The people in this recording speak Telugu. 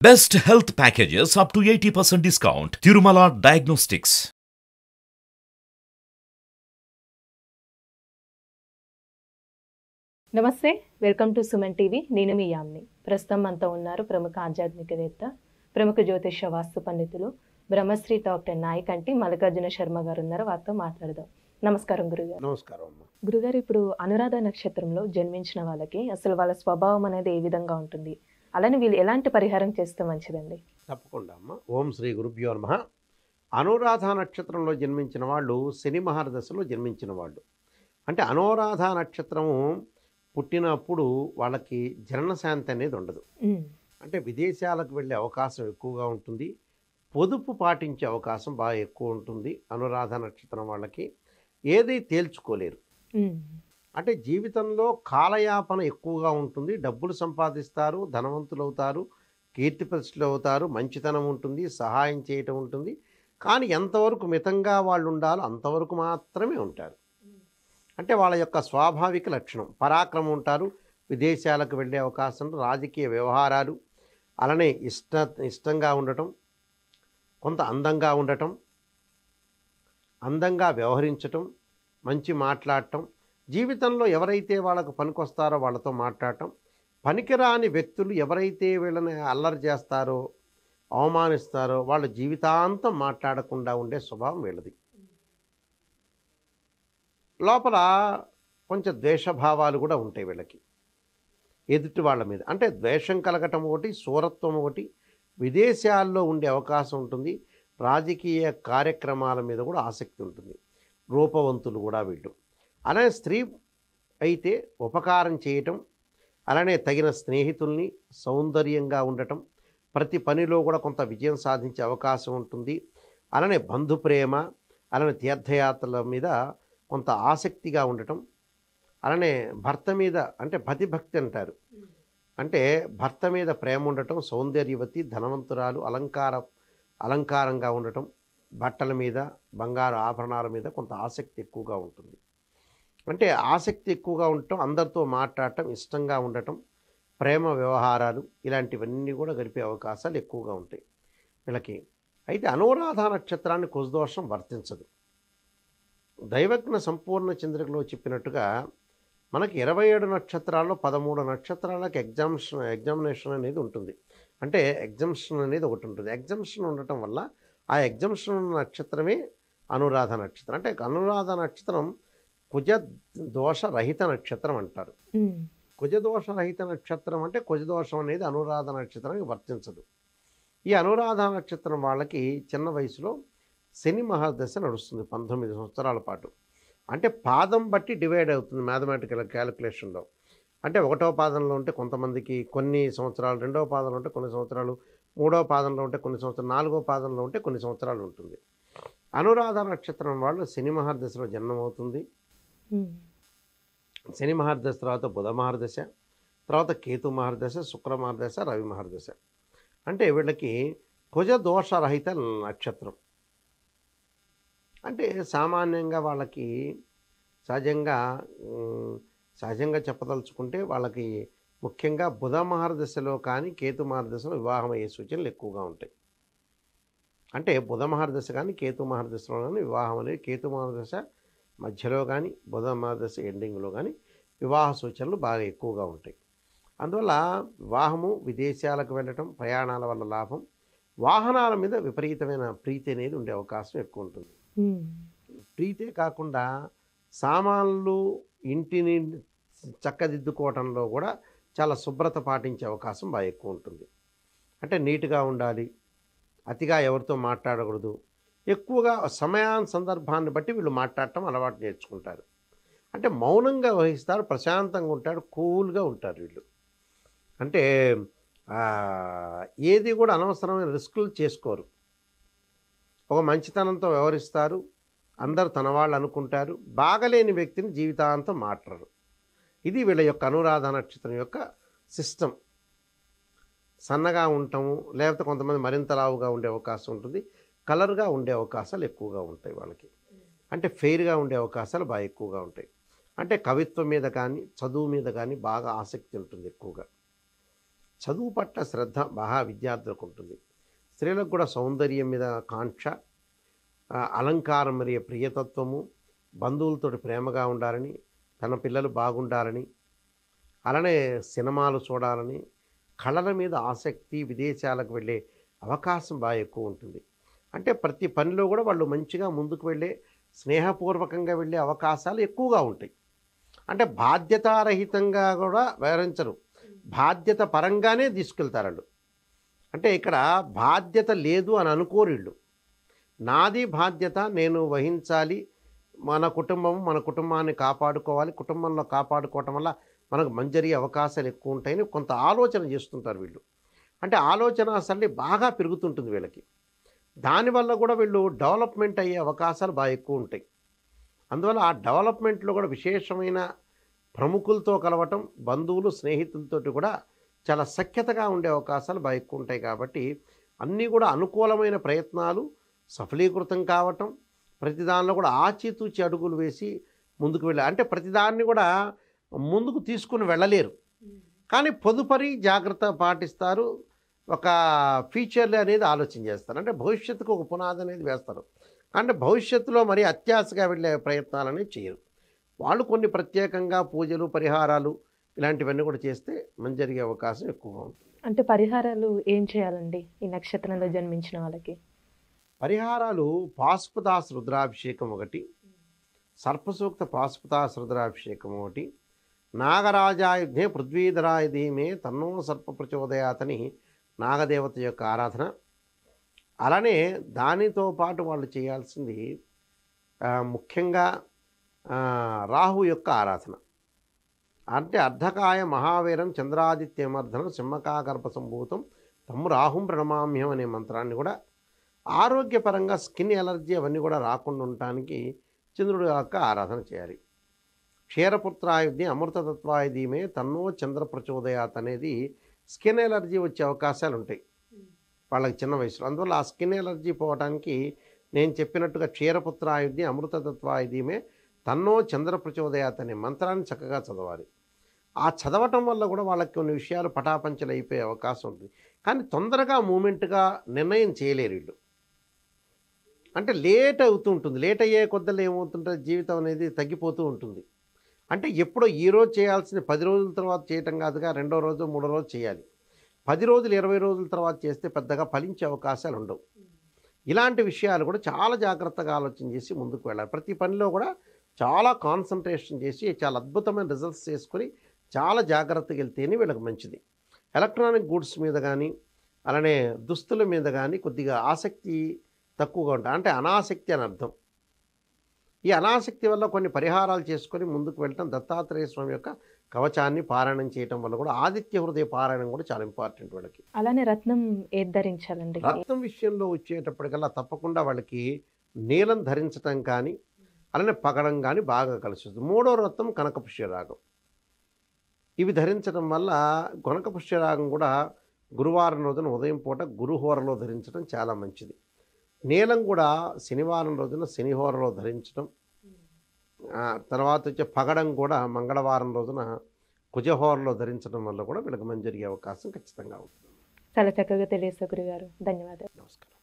Best health packages up to 80% discount. Tirumala Diagnostics. నమస్తే, వెల్కమ్ టు సుమన్ టీవీ. నేను మీ యామ్ని. ప్రస్తుతం మనతో ఉన్నారు ప్రముఖ ఆధ్యాత్మికవేత్త, ప్రముఖ జ్యోతిష వాస్తు పండితులు బ్రహ్మశ్రీ డాక్టర్ నాయకంటి మల్లికార్జున శర్మ గారు ఉన్నారు. వారితో మాట్లాడదాం. నమస్కారం గురుగారు. నమస్కారం అమ్మ. గురుగారు, ఇప్పుడు అనురాధ నక్షత్రంలో జన్మించిన వాళ్ళకి అసలు వాళ్ళ స్వభావం అనేది ఏ విధంగా ఉంటుంది, అలానే వీళ్ళు ఎలాంటి పరిహారం చేస్తే మంచిదండి? తప్పకుండా అమ్మ. ఓం శ్రీ గురుభ్యో నమః. అనురాధ నక్షత్రంలో జన్మించిన వాళ్ళు శని మహర్దశలో జన్మించిన వాళ్ళు. అంటే అనురాధ నక్షత్రము పుట్టినప్పుడు వాళ్ళకి జననశాంతి అనేది ఉండదు. అంటే విదేశాలకు వెళ్ళే అవకాశం ఎక్కువగా ఉంటుంది, పొదుపు పాటించే అవకాశం బాగా ఎక్కువ ఉంటుంది. అనురాధ నక్షత్రం వాళ్ళకి ఏది తేల్చుకోలేరు. అంటే జీవితంలో కాలయాపన ఎక్కువగా ఉంటుంది. డబ్బులు సంపాదిస్తారు, ధనవంతులు అవుతారు, కీర్తి ప్రతిష్టలు అవుతారు, మంచితనం ఉంటుంది, సహాయం చేయటం ఉంటుంది. కానీ ఎంతవరకు మితంగా వాళ్ళు ఉండాలో అంతవరకు మాత్రమే ఉంటారు. అంటే వాళ్ళ యొక్క స్వాభావిక లక్షణం పరాక్రమం ఉంటారు. విదేశాలకు వెళ్ళే అవకాశం, రాజకీయ వ్యవహారాలు, అలానే ఇష్టంగా ఉండటం, కొంత అందంగా ఉండటం, అందంగా వ్యవహరించటం, మంచి మాట్లాడటం, జీవితంలో ఎవరైతే వాళ్ళకు పనికొస్తారో వాళ్ళతో మాట్లాడటం, పనికిరాని వ్యక్తులు ఎవరైతే వీళ్ళని అల్లరి చేస్తారో, అవమానిస్తారో వాళ్ళ జీవితాంతం మాట్లాడకుండా ఉండే స్వభావం వీళ్ళది. లోపల కొంచెం ద్వేషభావాలు కూడా ఉంటాయి వీళ్ళకి ఎదుటి వాళ్ళ మీద. అంటే ద్వేషం కలగటం ఒకటి, శూరత్వం ఒకటి. విదేశాల్లో ఉండే అవకాశం ఉంటుంది. రాజకీయ కార్యక్రమాల మీద కూడా ఆసక్తి ఉంటుంది. రూపవంతులు కూడా వీళ్ళు. అలానే స్త్రీ అయితే ఉపకారం చేయటం, అలానే తగిన స్నేహితుల్ని, సౌందర్యంగా ఉండటం, ప్రతి పనిలో కూడా కొంత విజయం సాధించే అవకాశం ఉంటుంది. అలానే బంధుప్రేమ, అలానే తీర్థయాత్రల మీద కొంత ఆసక్తిగా ఉండటం, అలానే భర్త మీద అంటే పతిభక్తి అంటారు. అంటే భర్త మీద ప్రేమ ఉండటం, సౌందర్యవతి, ధనవంతురాలు, అలంకారంగా ఉండటం, బట్టల మీద, బంగారు ఆభరణాల మీద కొంత ఆసక్తి ఎక్కువగా ఉంటుంది. అంటే ఆసక్తి ఎక్కువగా ఉండటం, అందరితో మాట్లాడటం, ఇష్టంగా ఉండటం, ప్రేమ వ్యవహారాలు, ఇలాంటివన్నీ కూడా గడిపే అవకాశాలు ఎక్కువగా ఉంటాయి వీళ్ళకి. అయితే అనురాధ నక్షత్రాన్ని కుజదోషం వర్తించదు. దైవజ్ఞ సంపూర్ణ చంద్రికలో చెప్పినట్టుగా మనకి 27 నక్షత్రాల్లో 13 నక్షత్రాలకు ఎగ్జామినేషన్ అనేది ఉంటుంది. అంటే ఎగ్జామ్షన్ అనేది ఒకటి ఉంటుంది. ఎగ్జామ్షన్ ఉండటం వల్ల ఆ ఎగ్జామ్షన్ నక్షత్రమే అనురాధ నక్షత్రం. అంటే అనురాధ నక్షత్రం కుజ దోషరహిత నక్షత్రం అంటారు. కుజదోషరహిత నక్షత్రం అంటే కుజదోషం అనేది అనురాధ నక్షత్రానికి వర్తించదు. ఈ అనురాధ నక్షత్రం వాళ్ళకి చిన్న వయసులో శని మహర్దశ నడుస్తుంది 19 సంవత్సరాల పాటు. అంటే పాదం బట్టి డివైడ్ అవుతుంది మ్యాథమెటికల్ క్యాలిక్యులేషన్లో. అంటే 1వ పాదంలో ఉంటే కొంతమందికి కొన్ని సంవత్సరాలు, 2వ పాదంలో ఉంటే కొన్ని సంవత్సరాలు, 3వ పాదంలో ఉంటే కొన్ని సంవత్సరాలు, 4వ పాదంలో ఉంటే కొన్ని సంవత్సరాలు ఉంటుంది. అనురాధ నక్షత్రం వాళ్ళు శని మహర్దశలో జన్మమవుతుంది. శని మహర్దశ తర్వాత బుధ మహర్దశ, తర్వాత కేతు మహర్దశ, శుక్ర మహర్దశ, రవి మహర్దశ. అంటే వీళ్ళకి కుజ దోషరహిత నక్షత్రం. అంటే సామాన్యంగా వాళ్ళకి సహజంగా చెప్పదలుచుకుంటే వాళ్ళకి ముఖ్యంగా బుధ మహర్దశలో కానీ కేతు మహర్దశలో వివాహం అయ్యే సూచనలు ఎక్కువగా ఉంటాయి. అంటే బుధ మహర్దశ కానీ కేతు మహర్దశలో కానీ వివాహం అనేది, కేతు మహర్దశ మధ్యలో కానీ బుధ మహర్దశ ఎండింగ్లో కానీ వివాహ సూచనలు బాగా ఎక్కువగా ఉంటాయి. అందువల్ల వివాహము, విదేశాలకు వెళ్ళటం, ప్రయాణాల వల్ల లాభం, వాహనాల మీద విపరీతమైన ప్రీతి అనేది ఉండే అవకాశం ఎక్కువ ఉంటుంది. ప్రీతే కాకుండా సామాన్లు, ఇంటిని చక్కదిద్దుకోవటంలో కూడా చాలా శుభ్రత పాటించే అవకాశం బాగా ఎక్కువ ఉంటుంది. అంటే నీట్గా ఉండాలి, అతిగా ఎవరితో మాట్లాడకూడదు, ఎక్కువగా సందర్భాన్ని బట్టి వీళ్ళు మాట్లాడటం అలవాటు నేర్చుకుంటారు. అంటే మౌనంగా వహిస్తారు, ప్రశాంతంగా ఉంటారు, కూల్గా ఉంటారు వీళ్ళు. అంటే ఏది కూడా అనవసరమైన రిస్కులు చేసుకోరు. ఒక మంచితనంతో వ్యవహరిస్తారు, అందరు తన వాళ్ళు అనుకుంటారు, బాగలేని వ్యక్తిని జీవితాంతం మాట్లాడరు. ఇది వీళ్ళ యొక్క అనురాధ నక్షత్రం యొక్క సిస్టమ్. సన్నగా ఉండటము, లేకపోతే కొంతమంది మరింత లావుగా ఉండే అవకాశం ఉంటుంది, కలర్గా ఉండే అవకాశాలు ఎక్కువగా ఉంటాయి వాళ్ళకి. అంటే ఫెయిర్గా ఉండే అవకాశాలు బాగా ఎక్కువగా ఉంటాయి. అంటే కవిత్వం మీద కానీ, చదువు మీద కానీ బాగా ఆసక్తి ఉంటుంది ఎక్కువగా. చదువు పట్ల శ్రద్ధ బాగా విద్యార్థులకు ఉంటుంది. స్త్రీలకు కూడా సౌందర్యం మీద కాంక్ష, అలంకారం మరియు ప్రియతత్వము, బంధువులతోటి ప్రేమగా ఉండాలని, తన పిల్లలు బాగుండాలని, అలానే సినిమాలు చూడాలని, కళల మీద ఆసక్తి, విదేశాలకు వెళ్ళే అవకాశం బాగా ఎక్కువ ఉంటుంది. అంటే ప్రతి పనిలో కూడా వాళ్ళు మంచిగా ముందుకు వెళ్ళే, స్నేహపూర్వకంగా వెళ్ళే అవకాశాలు ఎక్కువగా ఉంటాయి. అంటే బాధ్యతారహితంగా కూడా వ్యవహరించరు, బాధ్యత పరంగానే తీసుకెళ్తారు వాళ్ళు. అంటే ఇక్కడ బాధ్యత లేదు అని అనుకోరు వీళ్ళు. నాది బాధ్యత, నేను వహించాలి, మన కుటుంబాన్ని కాపాడుకోవాలి, కుటుంబంలో కాపాడుకోవటం వల్ల మనకు మంచి జరిగే అవకాశాలు ఎక్కువ ఉంటాయని కొంత ఆలోచన చేస్తుంటారు వీళ్ళు. అంటే ఆలోచన సరళి బాగా పెరుగుతుంటుంది వీళ్ళకి. దానివల్ల కూడా వీళ్ళు డెవలప్మెంట్ అయ్యే అవకాశాలు బాగా ఎక్కువ ఉంటాయి. అందువల్ల ఆ డెవలప్మెంట్లో కూడా విశేషమైన ప్రముఖులతో కలవటం, బంధువులు, స్నేహితులతోటి కూడా చాలా సఖ్యతగా ఉండే అవకాశాలు బాగా ఎక్కువ ఉంటాయి. కాబట్టి అన్నీ కూడా అనుకూలమైన ప్రయత్నాలు సఫలీకృతం కావటం, ప్రతిదానిలో కూడా ఆచితూచి అడుగులు వేసి ముందుకు వెళ్ళాలి. అంటే ప్రతిదాన్ని కూడా ముందుకు తీసుకుని వెళ్ళలేరు, కానీ పొదుపరి జాగ్రత్త పాటిస్తారు. ఒక ఫ్యూచర్లు అనేది ఆలోచన చేస్తారు. అంటే భవిష్యత్తుకు ఒక పునాది అనేది వేస్తారు. అంటే భవిష్యత్తులో మరి అత్యాశగా వెళ్ళే ప్రయత్నాలనేవి చేయరు. వాళ్ళు కొన్ని ప్రత్యేకంగా పూజలు, పరిహారాలు ఇలాంటివన్నీ కూడా చేస్తే మంచి జరిగే అవకాశం ఎక్కువగా ఉంటుంది. అంటే పరిహారాలు ఏం చేయాలండి ఈ నక్షత్రంలో జన్మించిన వాళ్ళకి? పరిహారాలు పాశుపతాస్ రుద్రాభిషేకం ఒకటి, సర్పసూక్త పాశుపతాస్ రుద్రాభిషేకం ఒకటి, నాగరాజాయుధే పృథ్వీధరాయ ధీమే తన్నో సర్ప ప్రచోదయాతని నాగదేవత యొక్క ఆరాధన. అలానే దానితో పాటు వాళ్ళు చేయాల్సింది ముఖ్యంగా రాహు యొక్క ఆరాధన. అంటే అర్ధకాయ మహావీరం చంద్రాదిత్యమర్ధనం సింహకాగర్భ సంభూతం తమ్ము రాహుం ప్రణమామ్యం అనే మంత్రాన్ని కూడా ఆరోగ్యపరంగా స్కిన్ ఎలర్జీ అవన్నీ కూడా రాకుండా ఉండటానికి చంద్రుడి యొక్క ఆరాధన చేయాలి. క్షీరపుత్రాయుధి అమృతతత్వాయుధీమే తన్నో చంద్ర ప్రచోదయాత్ అనేది స్కిన్ ఎలర్జీ వచ్చే అవకాశాలు ఉంటాయి వాళ్ళకి చిన్న వయసులో. అందువల్ల ఆ స్కిన్ ఎలర్జీ పోవడానికి నేను చెప్పినట్టుగా క్షీరపుత్రాయుధి అమృతతత్వాయుధీమే తన్నో చంద్ర ప్రచోదయాత్ అనే మంత్రాన్ని చక్కగా చదవాలి. ఆ చదవటం వల్ల కూడా వాళ్ళకి కొన్ని విషయాలు పటాపంచలు అయిపోయే అవకాశం ఉంటుంది. కానీ తొందరగా మూమెంట్గా నిర్ణయం చేయలేరు వీళ్ళు. అంటే లేట్ అవుతూ ఉంటుంది. లేట్ అయ్యే కొద్దలు ఏమవుతుంటుంది, జీవితం అనేది తగ్గిపోతూ ఉంటుంది. అంటే ఎప్పుడో ఈరోజు చేయాల్సిన 10 రోజుల తర్వాత చేయటం కాదుగా, 2వ రోజు 3వ రోజు చేయాలి. 10 రోజులు 20 రోజుల తర్వాత చేస్తే పెద్దగా ఫలించే అవకాశాలు ఉండవు. ఇలాంటి విషయాలు కూడా చాలా జాగ్రత్తగా ఆలోచన చేసి ముందుకు వెళ్ళాలి. ప్రతి పనిలో కూడా చాలా కాన్సన్ట్రేషన్ చేసి చాలా అద్భుతమైన రిజల్ట్స్ చేసుకొని చాలా జాగ్రత్తగా వెళ్తేనే వీళ్ళకి మంచిది. ఎలక్ట్రానిక్ గూడ్స్ మీద కానీ అలానే దుస్తుల మీద కానీ కొద్దిగా ఆసక్తి తక్కువగా ఉంటాయి. అంటే అనాసక్తి అని అర్థం. ఈ అనాసక్తి వల్ల కొన్ని పరిహారాలు చేసుకొని ముందుకు వెళ్ళటం, దత్తాత్రేయ స్వామి యొక్క కవచాన్ని పారాయణం చేయటం వల్ల కూడా ఆదిత్య హృదయ పారాయణం కూడా చాలా ఇంపార్టెంట్ వాళ్ళకి. అలానే రత్నం ఏది ధరించాలండి? రత్నం విషయంలో వచ్చేటప్పటికల్లా తప్పకుండా వాళ్ళకి నీలం ధరించటం కానీ అలానే పగడం కానీ బాగా కలిసి వస్తుంది. 3వ రత్నం కనకపుష్యరాగం. ఇవి ధరించడం వల్ల కనకపుష్యరాగం కూడా గురువారం రోజున ఉదయం పూట గురుహోరలో ధరించడం చాలా మంచిది. నీలం కూడా శనివారం రోజున శనిహోరలో ధరించడం, తర్వాత వచ్చే పగడం కూడా మంగళవారం రోజున కుజహోరలో ధరించడం వల్ల కూడా వీళ్ళకి మంచి జరిగే అవకాశం ఖచ్చితంగా ఉంటుంది. చాలా చక్కగా తెలియజేశారు గురుగారు. ధన్యవాదాలు. నమస్కారం.